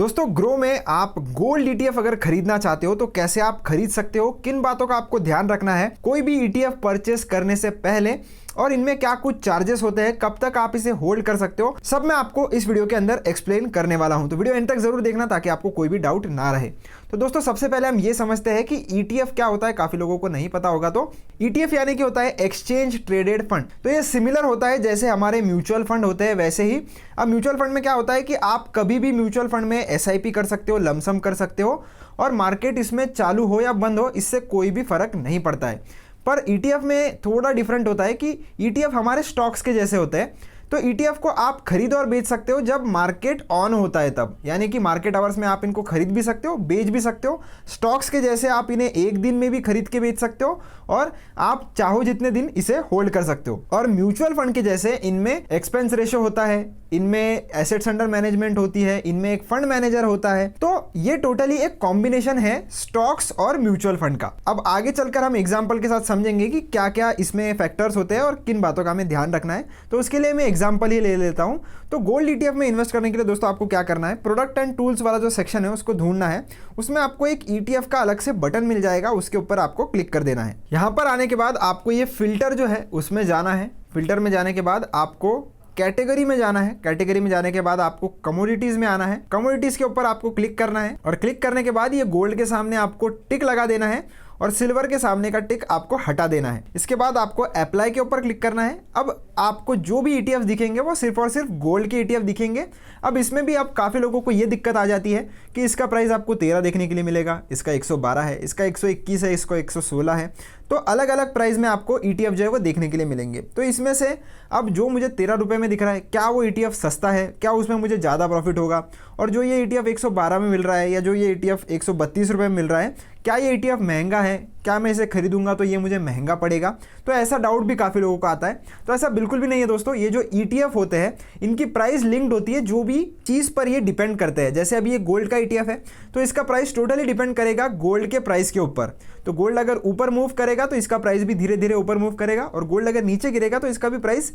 दोस्तों ग्रो में आप गोल्ड ईटीएफ अगर खरीदना चाहते हो तो कैसे आप खरीद सकते हो, किन बातों का आपको ध्यान रखना है कोई भी ईटीएफ परचेस करने से पहले, और इनमें क्या कुछ चार्जेस होते हैं, कब तक आप इसे होल्ड कर सकते हो, सब मैं आपको इस वीडियो के अंदर एक्सप्लेन करने वाला हूं। तो वीडियो एंड तक जरूर देखना ताकि आपको कोई भी डाउट ना रहे। तो दोस्तों सबसे पहले हम ये समझते हैं कि ईटीएफ क्या होता है। काफी लोगों को नहीं पता होगा। तो ईटीएफ यानी कि होता है एक्सचेंज ट्रेडेड फंड। तो ये सिमिलर होता है जैसे हमारे म्यूचुअल फंड होते हैं वैसे ही। अब म्यूचुअल फंड में क्या होता है कि आप कभी भी म्यूचुअल फंड में एसआईपी कर सकते हो, लमसम कर सकते हो, और मार्केट इसमें चालू हो या बंद हो इससे कोई भी फर्क नहीं पड़ता है। पर ईटीएफ में थोड़ा डिफरेंट होता है कि ईटीएफ हमारे स्टॉक्स के जैसे होते हैं। तो ईटीएफ को आप खरीद और बेच सकते हो जब मार्केट ऑन होता है तब, यानी कि मार्केट आवर्स में आप इनको खरीद भी सकते हो, बेच भी सकते हो। स्टॉक्स के जैसे आप इन्हें एक दिन में भी खरीद के बेच सकते हो और आप चाहो जितने दिन इसे होल्ड कर सकते हो। और म्यूचुअल फंड के जैसे इनमें एक्सपेंस रेशियो होता है, इनमें एसेट्स अंडर मैनेजमेंट होती है, इनमें एक फंड मैनेजर होता है। तो ये टोटली एक कॉम्बिनेशन है स्टॉक्स और म्यूचुअल फंड का। अब आगे चलकर हम एग्जांपल के साथ समझेंगे कि क्या क्या इसमें फैक्टर्स होते हैं और किन बातों का हमें ध्यान रखना है। तो उसके लिए मैं एग्जांपल ही ले लेता हूं। तो गोल्ड ईटीएफ में इन्वेस्ट करने के लिए दोस्तों आपको क्या करना है, प्रोडक्ट एंड टूल्स वाला जो सेक्शन है उसको ढूंढना है। उसमें आपको एक ईटीएफ का अलग से बटन मिल जाएगा, उसके ऊपर आपको क्लिक कर देना है। यहां पर आने के बाद आपको ये फिल्टर जो है उसमें जाना है। फिल्टर में जाने के बाद आपको कैटेगरी में जाना है। कैटेगरी में जाने के बाद आपको कमोडिटीज में आना है। कमोडिटीज के ऊपर आपको क्लिक करना है और क्लिक करने के बाद ये गोल्ड के सामने आपको टिक लगा देना है और सिल्वर के सामने का टिक आपको हटा देना है। इसके बाद आपको अप्लाई के ऊपर क्लिक करना है। अब आपको जो भी ईटीएफ दिखेंगे वो सिर्फ और सिर्फ गोल्ड के ईटीएफ दिखेंगे। अब इसमें भी अब काफ़ी लोगों को ये दिक्कत आ जाती है कि इसका प्राइस आपको 13 देखने के लिए मिलेगा, इसका 112 है, इसका 121 है, इसको 116 है। तो अलग अलग प्राइस में आपको ईटीएफ जो है वो देखने के लिए मिलेंगे। तो इसमें से अब जो मुझे 13 रुपये में दिख रहा है, क्या वो ईटीएफ सस्ता है, क्या उसमें मुझे ज़्यादा प्रॉफिट होगा, और जो ये ईटीएफ 112 में मिल रहा है या जो ये ईटीएफ 132 रुपये में मिल रहा है, क्या ये ईटीएफ महंगा है, क्या मैं इसे खरीदूंगा तो ये मुझे महंगा पड़ेगा। तो ऐसा डाउट भी काफ़ी लोगों को आता है। तो ऐसा बिल्कुल भी नहीं है दोस्तों। ये जो ईटीएफ होते हैं इनकी प्राइस लिंक्ड होती है जो भी चीज़ पर ये डिपेंड करते हैं। जैसे अभी ये गोल्ड का ईटीएफ है तो इसका प्राइस टोटली डिपेंड करेगा गोल्ड के प्राइस के ऊपर। तो गोल्ड अगर ऊपर मूव करेगा तो इसका प्राइस भी धीरे धीरे ऊपर मूव करेगा, और गोल्ड अगर नीचे गिरेगा तो इसका भी प्राइस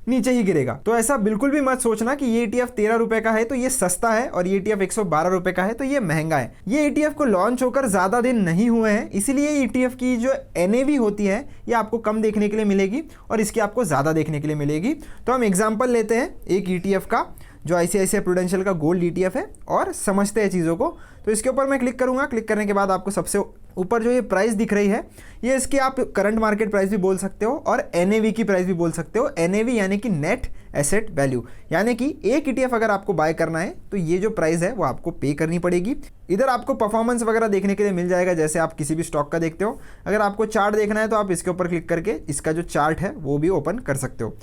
नीचे ही गिरेगा। तो ऐसा बिल्कुल भी मत सोचना कि ये ईटीएफ 13 रुपए का है तो ये सस्ता है और ये ईटीएफ 112 रुपए का है तो ये महंगा है। ये ईटीएफ को लॉन्च होकर ज़्यादा दिन नहीं हुए हैं, इसीलिए ईटीएफ की जो एनएवी होती है ये आपको कम देखने के लिए मिलेगी और इसकी आपको ज़्यादा देखने के लिए मिलेगी। तो हम एग्जाम्पल लेते हैं एक ईटीएफ का जो आईसीआईसीआई प्रूडेंशियल का गोल्ड ईटीएफ है और समझते हैं चीज़ों को। तो इसके ऊपर मैं क्लिक करूँगा। क्लिक करने के बाद आपको सबसे ऊपर जो ये प्राइस दिख रही है ये इसकी आप करंट मार्केट प्राइस भी बोल सकते हो और एनएवी की प्राइस भी बोल सकते हो। एनएवी यानी कि नेट एसेट वैल्यू, यानी कि एक ईटीएफ अगर आपको बाय करना है तो ये जो प्राइस है वो आपको पे करनी पड़ेगी। इधर आपको परफॉर्मेंस वगैरह देखने के लिए मिल जाएगा जैसे आप किसी भी स्टॉक का देखते हो। अगर आपको चार्ट देखना है तो आप इसके ऊपर क्लिक करके इसका जो चार्ट है वो भी ओपन कर सकते हो।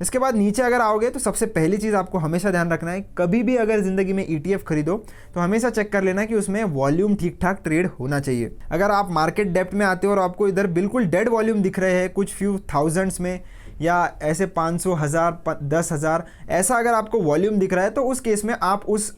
इसके बाद नीचे अगर आओगे तो सबसे पहली चीज़ आपको हमेशा ध्यान रखना है, कभी भी अगर ज़िंदगी में ईटीएफ खरीदो तो हमेशा चेक कर लेना कि उसमें वॉल्यूम ठीक ठाक ट्रेड होना चाहिए। अगर आप मार्केट डेप्थ में आते हो और आपको इधर बिल्कुल डेड वॉल्यूम दिख रहे हैं कुछ फ्यू थाउजेंड्स में या ऐसे 500, 1000, 10,000 ऐसा अगर आपको वॉल्यूम दिख रहा है तो उस केस में आप उस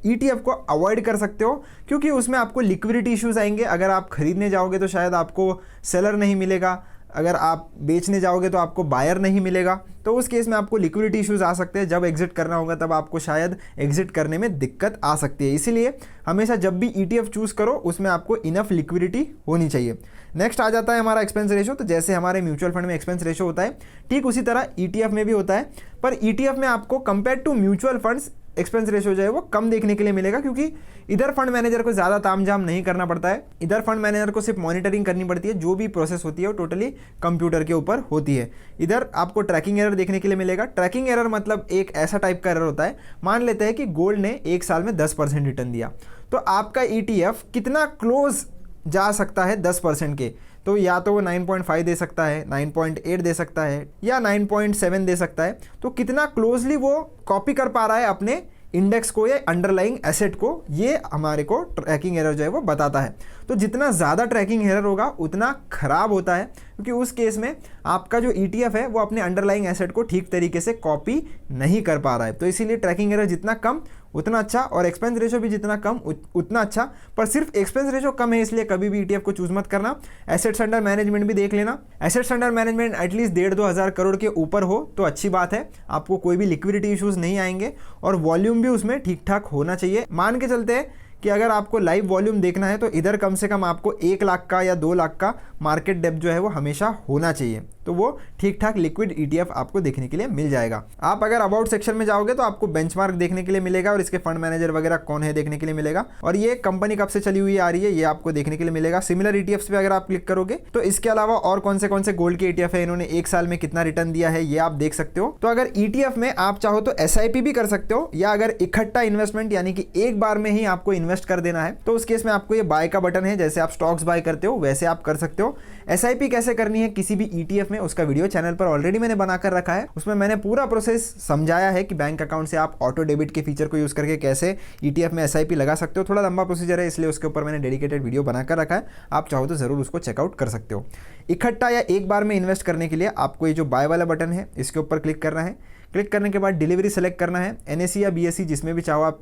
ईटीएफ को अवॉइड कर सकते हो, क्योंकि उसमें आपको लिक्विडिटी इश्यूज आएंगे। अगर आप खरीदने जाओगे तो शायद आपको सेलर नहीं मिलेगा, अगर आप बेचने जाओगे तो आपको बायर नहीं मिलेगा। तो उस केस में आपको लिक्विडिटी इश्यूज आ सकते हैं। जब एग्जिट करना होगा तब आपको शायद एग्जिट करने में दिक्कत आ सकती है। इसीलिए हमेशा जब भी ईटीएफ चूज़ करो उसमें आपको इनफ लिक्विडिटी होनी चाहिए। नेक्स्ट आ जाता है हमारा एक्सपेंस रेशो। तो जैसे हमारे म्यूचुअल फंड में एक्सपेंस रेशो होता है ठीक उसी तरह ईटीएफ में भी होता है, पर ईटीएफ में आपको compare to mutual funds expense ratio जो है वो कम देखने के लिए मिलेगा, क्योंकि इधर फंड मैनेजर को ज़्यादा तामझाम नहीं करना पड़ता है। इधर फंड मैनेजर को सिर्फ मॉनिटरिंग करनी पड़ती है, जो भी प्रोसेस होती है वो टोटली कंप्यूटर के ऊपर होती है। इधर आपको ट्रैकिंग एरर देखने के लिए मिलेगा। ट्रैकिंग एरर मतलब एक ऐसा टाइप का एरर होता है, मान लेते हैं कि गोल्ड ने एक साल में 10% रिटर्न दिया, तो आपका ईटीएफ कितना क्लोज जा सकता है 10% के, तो या तो वो 9.5 दे सकता है, 9.8 दे सकता है या 9.7 दे सकता है। तो कितना क्लोजली वो कॉपी कर पा रहा है अपने इंडेक्स को या अंडरलाइंग एसेट को, ये हमारे को ट्रैकिंग एरर जो है वो बताता है। तो जितना ज़्यादा ट्रैकिंग एरर होगा उतना खराब होता है, क्योंकि उस केस में आपका जो ईटीएफ है वो अपने अंडरलाइंग एसेट को ठीक तरीके से कॉपी नहीं कर पा रहा है। तो इसीलिए ट्रैकिंग एरर जितना कम उतना अच्छा, और एक्सपेंस रेशो भी जितना कम उतना अच्छा। पर सिर्फ एक्सपेंस रेशो कम है इसलिए कभी भी ETF को चूज मत करना। एसेट्स अंडर मैनेजमेंट भी देख लेना। एसेट्स अंडर मैनेजमेंट एटलीस्ट 1.5-2 हज़ार करोड़ के ऊपर हो तो अच्छी बात है, आपको कोई भी लिक्विडिटी इश्यूज नहीं आएंगे, और वॉल्यूम भी उसमें ठीक ठाक होना चाहिए। मान के चलते हैं कि अगर आपको लाइव वॉल्यूम देखना है तो इधर कम से कम आपको 1 लाख का या 2 लाख का मार्केट डेप्थ जो है वो हमेशा होना चाहिए, तो वो ठीक ठाक लिक्विड ETF आपको देखने के लिए मिल जाएगा। आप अगर अबाउट सेक्शन में जाओगे तो आपको बेंचमार्क देखने के लिए मिलेगा, और इसके फंड मैनेजर वगैरह कौन है देखने के लिए मिलेगा, और ये कंपनी कब से चली हुई आ रही है ये आपको देखने के लिए मिलेगा। सिमिलर ETFs पे अगर आप क्लिक करोगे तो इसके अलावा और कौन से गोल्ड के ETF है, इन्होंने 1 साल में कितना रिटर्न दिया है ये आप देख सकते हो। तो अगर ETF में आप चाहो तो SIP भी कर सकते हो, या अगर इकट्ठा इन्वेस्टमेंट यानी कि एक बार में ही आपको इन्वेस्ट कर देना है तो उस केस में आपको ये बाय का बटन है, जैसे आप स्टॉक्स बाय करते हो वैसे आप कर सकते हो। SIP कैसे करनी है किसी भी ETF में, उसका वीडियो चैनल पर ऑलरेडी मैंने बनाकर रखा है, उसमें मैंने पूरा प्रोसेस समझाया है कि बैंक अकाउंट से आप ऑटो डेबिट के फीचर को यूज करके कैसे ETF में SIP लगा सकते हो। थोड़ा लंबा प्रोसीजर है इसलिए उसके ऊपर मैंने डेडिकेटेड वीडियो बनाकर रखा है, आप चाहो तो जरूर उसको चेकआउट कर सकते हो। इकट्ठा या एक बार में इन्वेस्ट करने के लिए आपको ये जो बाय वाला बटन है इसके ऊपर क्लिक करना है। क्लिक करने के बाद डिलीवरी सेलेक्ट करना है, NSE या BSE जिसमें भी चाहो आप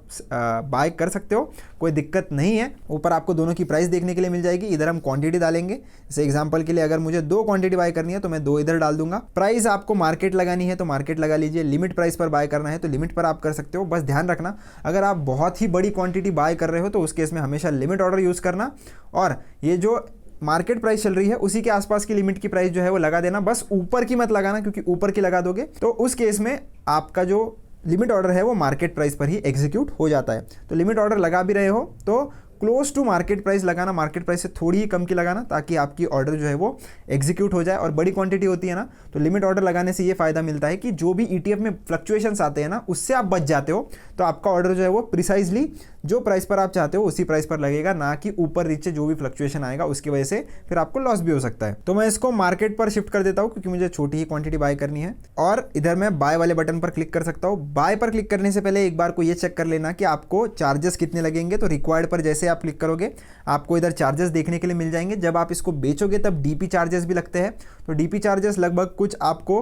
बाय कर सकते हो, कोई दिक्कत नहीं है। ऊपर आपको दोनों की प्राइस देखने के लिए मिल जाएगी, इधर हम क्वांटिटी डालेंगे। जैसे एग्जांपल के लिए अगर मुझे 2 क्वांटिटी बाय करनी है तो मैं 2 इधर डाल दूंगा। प्राइस आपको मार्केट लगानी है तो मार्केट लगा लीजिए, लिमिट प्राइस पर बाय करना है तो लिमिट पर आप कर सकते हो। बस ध्यान रखना अगर आप बहुत ही बड़ी क्वांटिटी बाय कर रहे हो तो उस केस में हमेशा लिमिट ऑर्डर यूज़ करना, और ये जो मार्केट प्राइस चल रही है उसी के आसपास की लिमिट की प्राइस जो है वो लगा देना, बस ऊपर की मत लगाना, क्योंकि ऊपर की लगा दोगे तो उस केस में आपका जो लिमिट ऑर्डर है वो मार्केट प्राइस पर ही एग्जीक्यूट हो जाता है। तो लिमिट ऑर्डर लगा भी रहे हो तो क्लोज टू मार्केट प्राइस लगाना, मार्केट प्राइस से थोड़ी ही कम की लगाना, ताकि आपकी ऑर्डर जो है वो एग्जीक्यूट हो जाए। और बड़ी क्वांटिटी होती है ना तो लिमिट ऑर्डर लगाने से ये फायदा मिलता है कि जो भी ETF में फ्लक्चुएशंस आते हैं ना उससे आप बच जाते हो, तो आपका ऑर्डर जो है वो प्रिसाइजली जो प्राइस पर आप चाहते हो उसी प्राइस पर लगेगा, ना कि ऊपर नीचे जो भी फ्लक्चुएशन आएगा उसकी वजह से फिर आपको लॉस भी हो सकता है। तो मैं इसको मार्केट पर शिफ्ट कर देता हूँ क्योंकि मुझे छोटी ही क्वांटिटी बाय करनी है, और इधर मैं बाय वाले बटन पर क्लिक कर सकता हूँ। बाय पर क्लिक करने से पहले एक बार को ये चेक कर लेना कि आपको चार्जेस कितने लगेंगे। तो रिक्वायर्ड पर जैसे आप क्लिक करोगे आपको इधर चार्जेस देखने के लिए मिल जाएंगे। जब आप इसको बेचोगे तब DP चार्जेस भी लगते हैं, तो DP चार्जेस लगभग कुछ आपको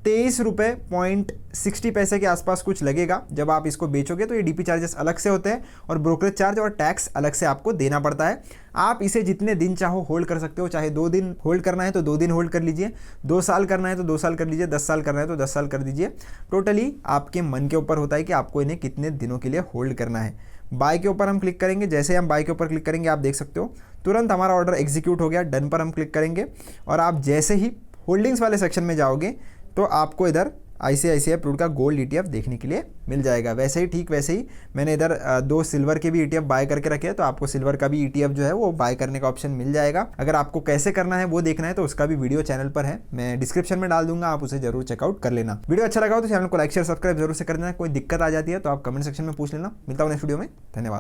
23 रुपये 60 पैसे के आसपास कुछ लगेगा। जब आप इसको बेचोगे तो ये DP चार्जेस अलग से होते हैं, और ब्रोकरेज चार्ज और टैक्स अलग से आपको देना पड़ता है। आप इसे जितने दिन चाहो होल्ड कर सकते हो, चाहे 2 दिन होल्ड करना है तो 2 दिन होल्ड कर लीजिए, 2 साल करना है तो 2 साल कर लीजिए, 10 साल करना है तो 10 साल कर दीजिए। टोटली आपके मन के ऊपर होता है कि आपको इन्हें कितने दिनों के लिए होल्ड करना है। बाय के ऊपर हम क्लिक करेंगे, जैसे हम बाय के ऊपर क्लिक करेंगे आप देख सकते हो तुरंत हमारा ऑर्डर एग्जीक्यूट हो गया। डन पर हम क्लिक करेंगे, और आप जैसे ही होल्डिंग्स वाले सेक्शन में जाओगे तो आपको इधर ICICI प्रूड का गोल्ड ETF देखने के लिए मिल जाएगा। वैसे ही मैंने इधर 2 सिल्वर के भी ETF बाय करके रखे हैं, तो आपको सिल्वर का भी ETF जो है वो बाय करने का ऑप्शन मिल जाएगा। अगर आपको कैसे करना है वो देखना है तो उसका भी वीडियो चैनल पर है, मैं डिस्क्रिप्शन में डाल दूंगा, आप उसे जरूर चेकआउट कर लेना। वीडियो अच्छा लगा हो तो चैनल को लाइक शेयर सब्सक्राइब जरूर से कर देना। कोई दिक्कत आ जाती है तो आप कमेंट सेक्शन में पूछ लेना। मिलता हूँ नेक्स्ट वीडियो में, धन्यवाद।